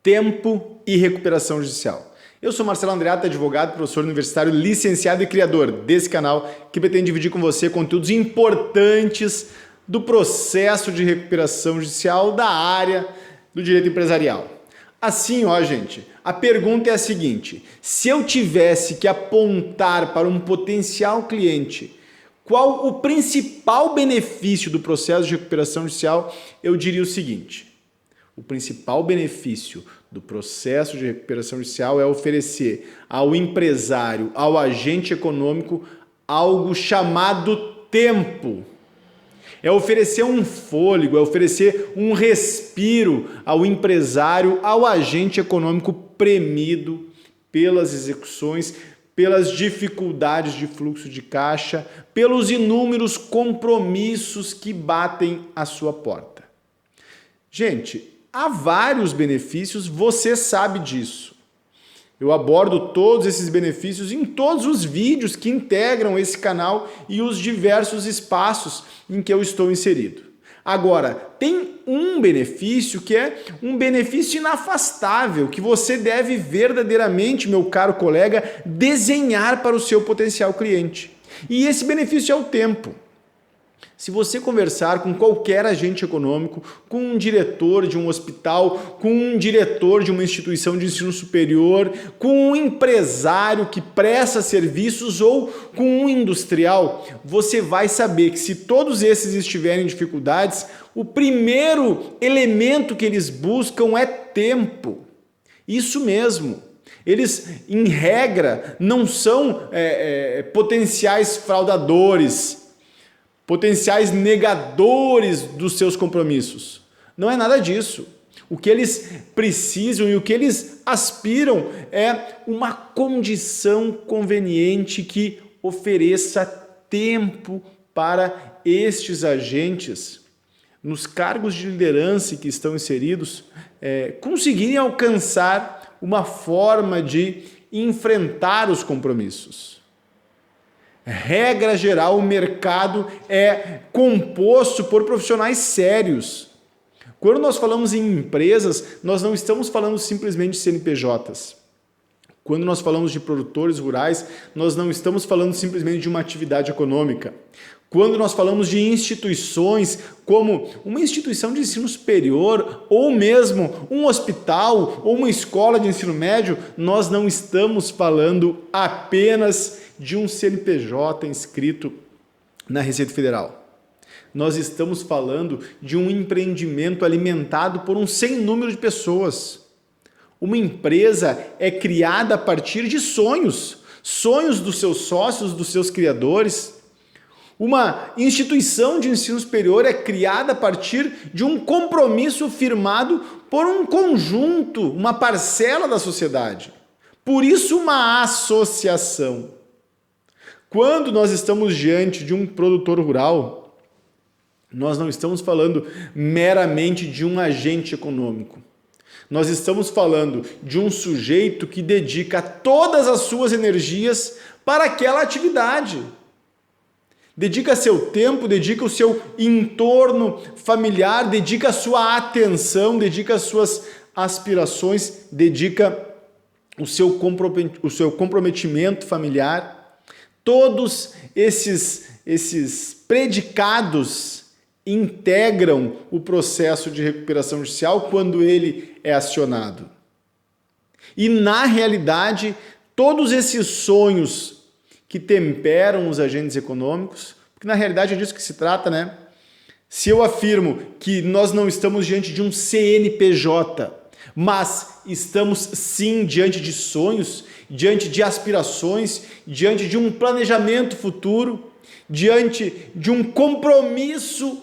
tempo e recuperação judicial. Eu sou Marcelo Andreatta, advogado, professor universitário, licenciado e criador desse canal que pretende dividir com você conteúdos importantes do processo de recuperação judicial da área do direito empresarial. Assim, gente, a pergunta é a seguinte: se eu tivesse que apontar para um potencial cliente qual o principal benefício do processo de recuperação judicial, eu diria o seguinte: o principal benefício do processo de recuperação judicial é oferecer ao empresário, ao agente econômico, algo chamado tempo. É oferecer um fôlego, é oferecer um respiro ao empresário, ao agente econômico premido pelas execuções, pelas dificuldades de fluxo de caixa, pelos inúmeros compromissos que batem à sua porta. Gente, há vários benefícios, você sabe disso. Eu abordo todos esses benefícios em todos os vídeos que integram esse canal e os diversos espaços em que eu estou inserido. Agora, tem um benefício que é um benefício inafastável, que você deve verdadeiramente, meu caro colega, desenhar para o seu potencial cliente. E esse benefício é o tempo. Se você conversar com qualquer agente econômico, com um diretor de um hospital, com um diretor de uma instituição de ensino superior, com um empresário que presta serviços ou com um industrial, você vai saber que se todos esses estiverem em dificuldades, o primeiro elemento que eles buscam é tempo. Isso mesmo. Eles, em regra, não são potenciais fraudadores, potenciais negadores dos seus compromissos. Não é nada disso. O que eles precisam e o que eles aspiram é uma condição conveniente que ofereça tempo para estes agentes, nos cargos de liderança que estão inseridos, conseguirem alcançar uma forma de enfrentar os compromissos. Regra geral, o mercado é composto por profissionais sérios. Quando nós falamos em empresas, nós não estamos falando simplesmente de CNPJs. Quando nós falamos de produtores rurais, nós não estamos falando simplesmente de uma atividade econômica. Quando nós falamos de instituições, como uma instituição de ensino superior, ou mesmo um hospital, ou uma escola de ensino médio, nós não estamos falando apenas de um CNPJ inscrito na Receita Federal. Nós estamos falando de um empreendimento alimentado por um sem número de pessoas. Uma empresa é criada a partir de sonhos dos seus sócios, dos seus criadores. Uma instituição de ensino superior é criada a partir de um compromisso firmado por um conjunto, uma parcela da sociedade. Por isso, uma associação. Quando nós estamos diante de um produtor rural, nós não estamos falando meramente de um agente econômico. Nós estamos falando de um sujeito que dedica todas as suas energias para aquela atividade. Dedica seu tempo, dedica o seu entorno familiar, dedica a sua atenção, dedica as suas aspirações, dedica o seu comprometimento familiar. Todos esses predicados integram o processo de recuperação judicial quando ele é acionado. E, na realidade, todos esses sonhos que temperam os agentes econômicos, porque na realidade é disso que se trata, né? Se eu afirmo que nós não estamos diante de um CNPJ, mas estamos sim diante de sonhos, diante de aspirações, diante de um planejamento futuro, diante de um compromisso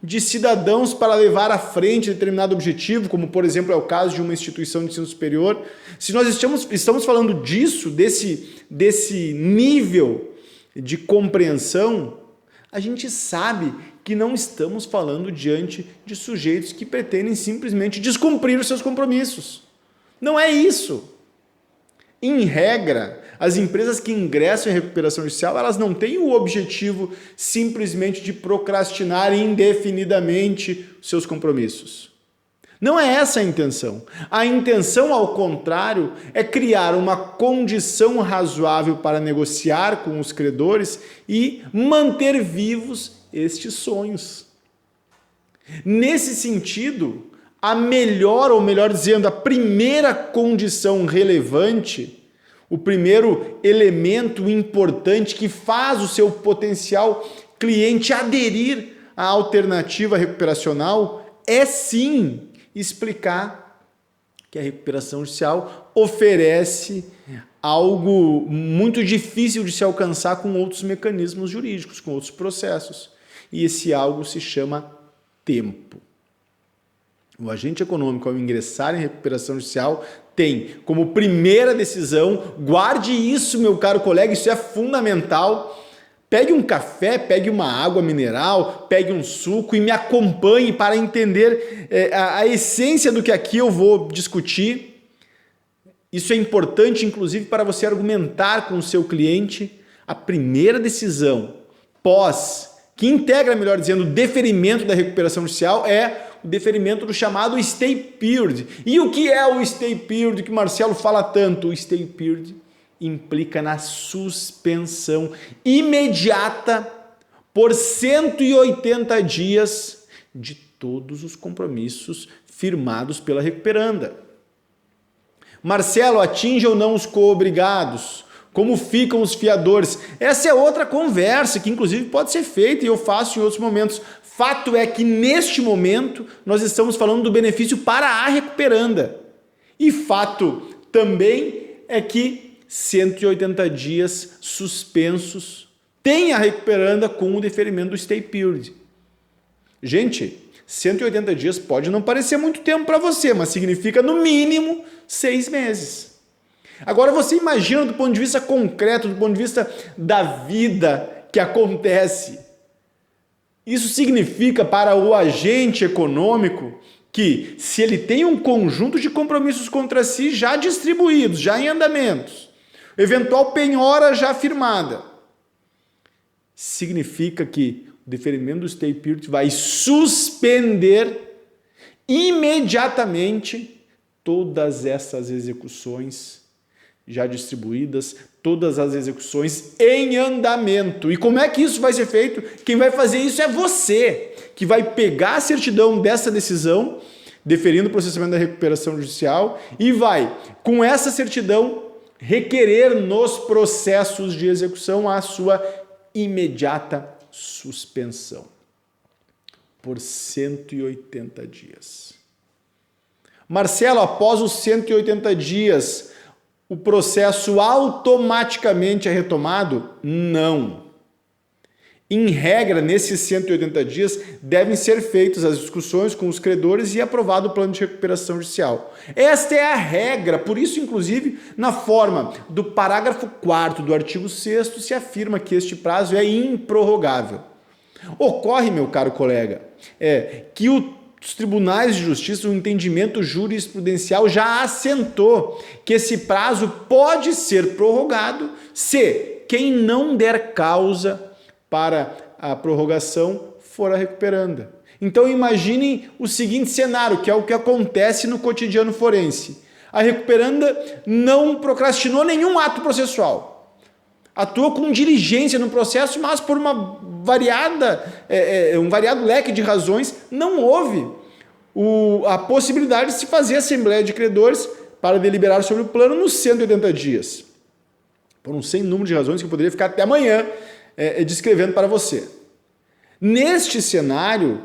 de cidadãos para levar à frente determinado objetivo, como por exemplo é o caso de uma instituição de ensino superior. Se nós estamos falando disso, desse nível de compreensão, a gente sabe que não estamos falando diante de sujeitos que pretendem simplesmente descumprir os seus compromissos. Não é isso. Em regra, as empresas que ingressam em recuperação judicial, elas não têm o objetivo simplesmente de procrastinar indefinidamente os seus compromissos. Não é essa a intenção. A intenção, ao contrário, é criar uma condição razoável para negociar com os credores e manter vivos estes sonhos. Nesse sentido, a melhor, ou melhor dizendo, a primeira condição relevante, o primeiro elemento importante que faz o seu potencial cliente aderir à alternativa recuperacional é sim explicar que a recuperação judicial oferece algo muito difícil de se alcançar com outros mecanismos jurídicos, com outros processos. E esse algo se chama tempo. O agente econômico, ao ingressar em recuperação judicial, tem como primeira decisão, guarde isso, meu caro colega, isso é fundamental. Pegue um café, pegue uma água mineral, pegue um suco e me acompanhe para entender a essência do que aqui eu vou discutir. Isso é importante, inclusive, para você argumentar com o seu cliente. A primeira decisão que integra, melhor dizendo, o deferimento da recuperação judicial é o deferimento do chamado stay period. E o que é o stay period que o Marcelo fala tanto? O stay period implica na suspensão imediata por 180 dias de todos os compromissos firmados pela recuperanda. Marcelo, atinge ou não os coobrigados? Como ficam os fiadores? Essa é outra conversa que inclusive pode ser feita e eu faço em outros momentos. Fato é que neste momento nós estamos falando do benefício para a recuperanda. E fato também é que 180 dias suspensos tem a recuperanda com o deferimento do stay period. Gente, 180 dias pode não parecer muito tempo para você, mas significa no mínimo 6 meses. Agora você imagina do ponto de vista concreto, do ponto de vista da vida que acontece. Isso significa para o agente econômico que, se ele tem um conjunto de compromissos contra si já distribuídos, já em andamentos, eventual penhora já firmada, significa que o deferimento do stay period vai suspender imediatamente todas essas execuções já distribuídas, todas as execuções em andamento. E como é que isso vai ser feito? Quem vai fazer isso é você, que vai pegar a certidão dessa decisão, deferindo o processamento da recuperação judicial, e vai, com essa certidão, requerer nos processos de execução a sua imediata suspensão por 180 dias. Marcelo, após os 180 dias, o processo automaticamente é retomado? Não. Em regra, nesses 180 dias, devem ser feitas as discussões com os credores e aprovado o plano de recuperação judicial. Esta é a regra, por isso, inclusive, na forma do parágrafo 4º do artigo 6º, se afirma que este prazo é improrrogável. Ocorre, meu caro colega, que os tribunais de justiça, o entendimento jurisprudencial já assentou que esse prazo pode ser prorrogado se quem não der causa para a prorrogação for a recuperanda. Então imaginem o seguinte cenário, que é o que acontece no cotidiano forense. A recuperanda não procrastinou nenhum ato processual. Atuou com diligência no processo, mas por um variado leque de razões, não houve a possibilidade de se fazer assembleia de credores para deliberar sobre o plano nos 180 dias. Por um sem número de razões que eu poderia ficar até amanhã descrevendo para você. Neste cenário,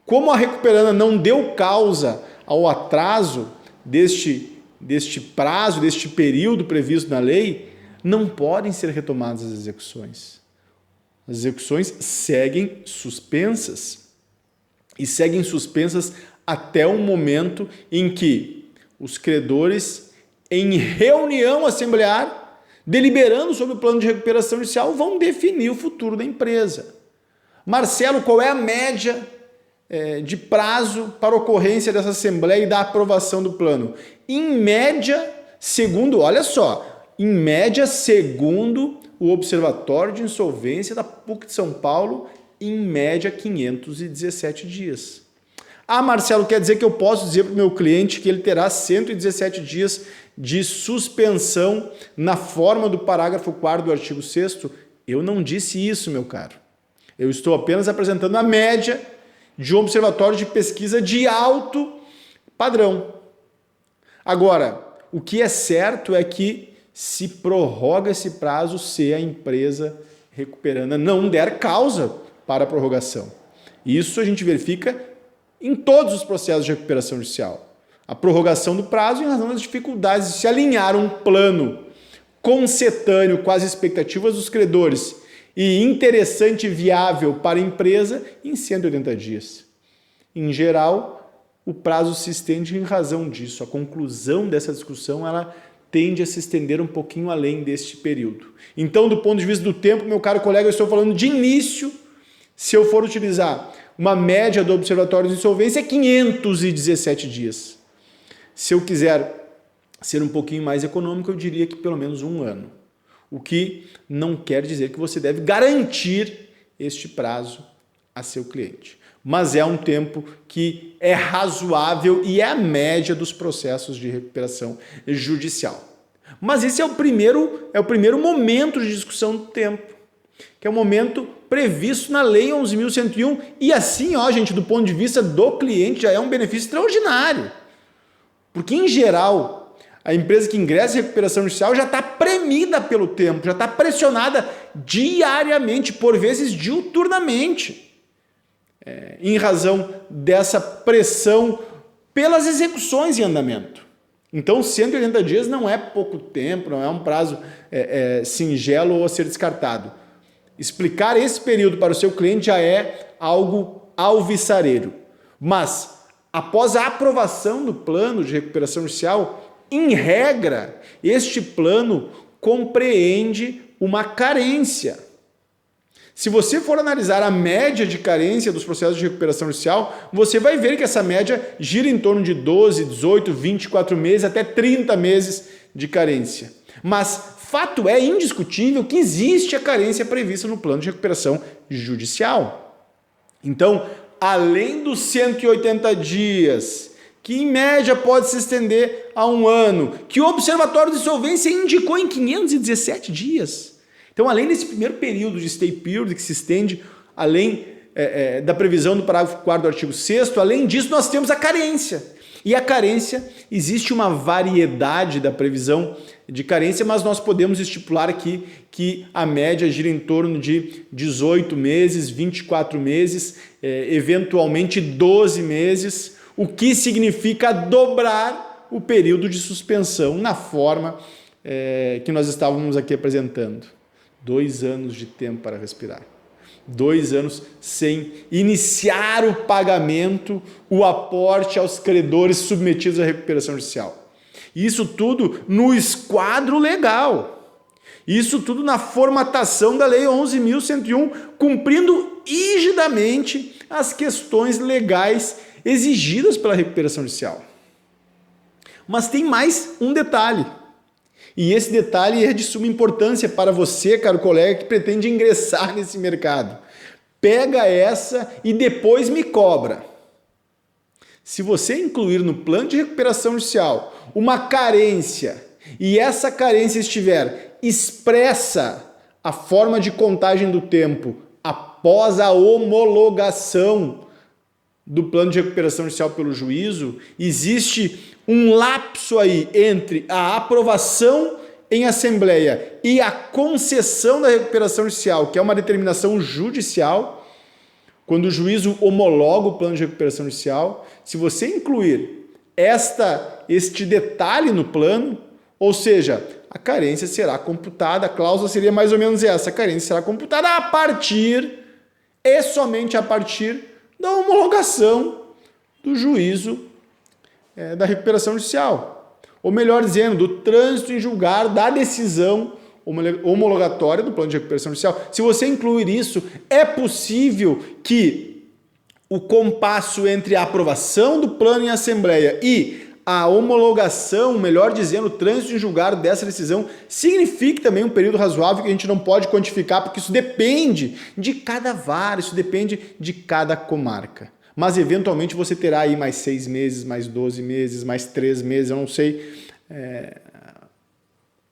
como a recuperanda não deu causa ao atraso deste prazo, deste período previsto na lei, não podem ser retomadas as execuções. As execuções seguem suspensas. E seguem suspensas até o momento em que os credores, em reunião assemblear, deliberando sobre o plano de recuperação judicial, vão definir o futuro da empresa. Marcelo, qual é a média de prazo para ocorrência dessa assembleia e da aprovação do plano? Em média, segundo o Observatório de Insolvência da PUC de São Paulo, em média 517 dias. Ah, Marcelo, quer dizer que eu posso dizer para o meu cliente que ele terá 117 dias de suspensão na forma do parágrafo 4º do artigo 6º? Eu não disse isso, meu caro. Eu estou apenas apresentando a média de um observatório de pesquisa de alto padrão. Agora, o que é certo é que se prorroga esse prazo se a empresa recuperanda não der causa para a prorrogação. Isso a gente verifica em todos os processos de recuperação judicial. A prorrogação do prazo em razão das dificuldades de se alinhar um plano concetâneo com as expectativas dos credores e interessante e viável para a empresa em 180 dias. Em geral, o prazo se estende em razão disso. A conclusão dessa discussão ela tende a se estender um pouquinho além deste período. Então, do ponto de vista do tempo, meu caro colega, eu estou falando de início. Se eu for utilizar uma média do Observatório de Insolvência, é 517 dias. Se eu quiser ser um pouquinho mais econômico, eu diria que pelo menos 1 ano. O que não quer dizer que você deve garantir este prazo a seu cliente. Mas é um tempo que é razoável e é a média dos processos de recuperação judicial. Mas esse é o primeiro momento de discussão do tempo, que é o momento previsto na Lei 11.101 e assim, gente, do ponto de vista do cliente já é um benefício extraordinário. Porque, em geral, a empresa que ingressa em recuperação judicial já está premida pelo tempo, já está pressionada diariamente, por vezes diuturnamente, em razão dessa pressão pelas execuções em andamento. Então, 180 dias não é pouco tempo, não é um prazo singelo ou a ser descartado. Explicar esse período para o seu cliente já é algo alvissareiro. Mas, após a aprovação do plano de recuperação judicial, em regra, este plano compreende uma carência. Se você for analisar a média de carência dos processos de recuperação judicial, você vai ver que essa média gira em torno de 12, 18, 24 meses, até 30 meses de carência. Mas fato é indiscutível que existe a carência prevista no plano de recuperação judicial. Então, além dos 180 dias, que em média pode se estender a 1 ano, que o Observatório de Insolvência indicou em 517 dias. Então, além desse primeiro período de stay period, que se estende além da previsão do parágrafo 4º do artigo 6º, além disso, nós temos a carência. E a carência, existe uma variedade da previsão de carência, mas nós podemos estipular aqui que a média gira em torno de 18 meses, 24 meses, eventualmente 12 meses, o que significa dobrar o período de suspensão na forma que nós estávamos aqui apresentando. 2 anos de tempo para respirar. 2 anos sem iniciar o pagamento, o aporte aos credores submetidos à recuperação judicial. Isso tudo no esquadro legal. Isso tudo na formatação da Lei 11.101, cumprindo rigidamente as questões legais exigidas pela recuperação judicial. Mas tem mais um detalhe. E esse detalhe é de suma importância para você, caro colega, que pretende ingressar nesse mercado. Pega essa e depois me cobra. Se você incluir no plano de recuperação judicial uma carência e essa carência estiver expressa a forma de contagem do tempo após a homologação do plano de recuperação judicial pelo juízo, existe um lapso aí entre a aprovação em assembleia e a concessão da recuperação judicial, que é uma determinação judicial, quando o juízo homologa o plano de recuperação judicial. Se você incluir este detalhe no plano, ou seja, a carência será computada, a cláusula seria mais ou menos essa, a carência será computada a partir e somente a partir da homologação do juízo da recuperação judicial. Ou melhor dizendo, do trânsito em julgado da decisão homologatória do plano de recuperação judicial. Se você incluir isso, é possível que o compasso entre a aprovação do plano em assembleia e a homologação, melhor dizendo, o trânsito em julgado dessa decisão, signifique também um período razoável que a gente não pode quantificar, porque isso depende de cada vara, isso depende de cada comarca. Mas eventualmente você terá aí mais 6 meses, mais 12 meses, mais 3 meses, eu não sei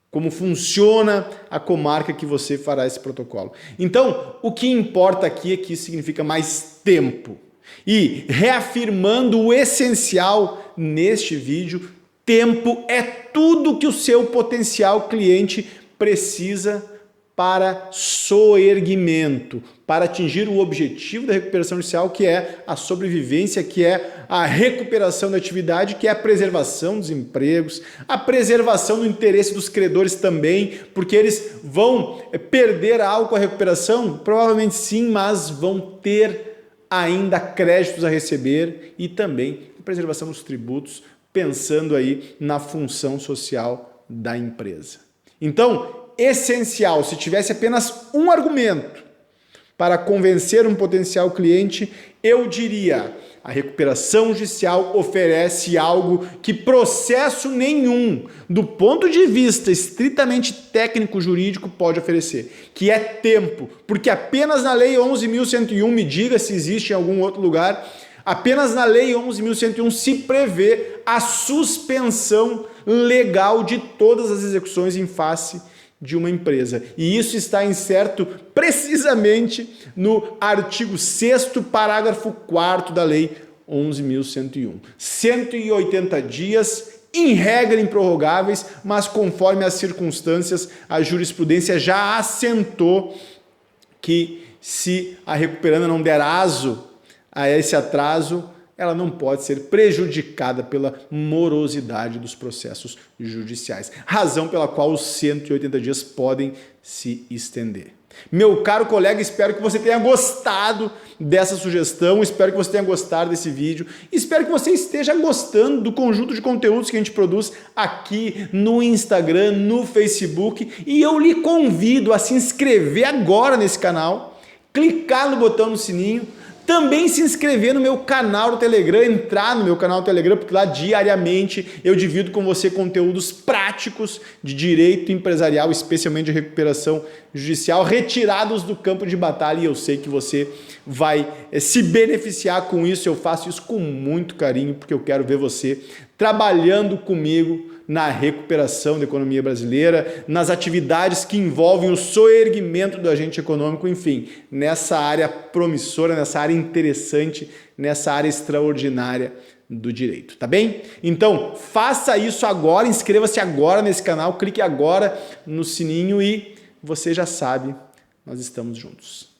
como funciona a comarca que você fará esse protocolo. Então, o que importa aqui é que isso significa mais tempo. E reafirmando o essencial neste vídeo, tempo é tudo que o seu potencial cliente precisa para soerguimento, para atingir o objetivo da recuperação judicial, que é a sobrevivência, que é a recuperação da atividade, que é a preservação dos empregos, a preservação do interesse dos credores também, porque eles vão perder algo com a recuperação? Provavelmente sim, mas vão ter ainda créditos a receber e também a preservação dos tributos, pensando aí na função social da empresa. Então, essencial, se tivesse apenas um argumento para convencer um potencial cliente, eu diria: a recuperação judicial oferece algo que processo nenhum, do ponto de vista estritamente técnico-jurídico, pode oferecer, que é tempo, porque apenas na Lei 11.101, me diga se existe em algum outro lugar, apenas na Lei 11.101 se prevê a suspensão legal de todas as execuções em face de uma empresa. E isso está incerto precisamente no artigo 6º, parágrafo 4º da Lei 11.101. 180 dias, em regra improrrogáveis, mas conforme as circunstâncias, a jurisprudência já assentou que se a recuperanda não der aso a esse atraso, ela não pode ser prejudicada pela morosidade dos processos judiciais, razão pela qual os 180 dias podem se estender. Meu caro colega, espero que você tenha gostado dessa sugestão, espero que você tenha gostado desse vídeo, espero que você esteja gostando do conjunto de conteúdos que a gente produz aqui no Instagram, no Facebook, e eu lhe convido a se inscrever agora nesse canal, clicar no botão no sininho, também se inscrever no meu canal do Telegram, entrar no meu canal do Telegram, porque lá diariamente eu divido com você conteúdos práticos de direito empresarial, especialmente de recuperação judicial, retirados do campo de batalha, e eu sei que você vai se beneficiar com isso. Eu faço isso com muito carinho, porque eu quero ver você trabalhando comigo na recuperação da economia brasileira, nas atividades que envolvem o soerguimento do agente econômico, enfim, nessa área promissora, nessa área interessante, nessa área extraordinária do direito, tá bem? Então, faça isso agora, inscreva-se agora nesse canal, clique agora no sininho e você já sabe, nós estamos juntos.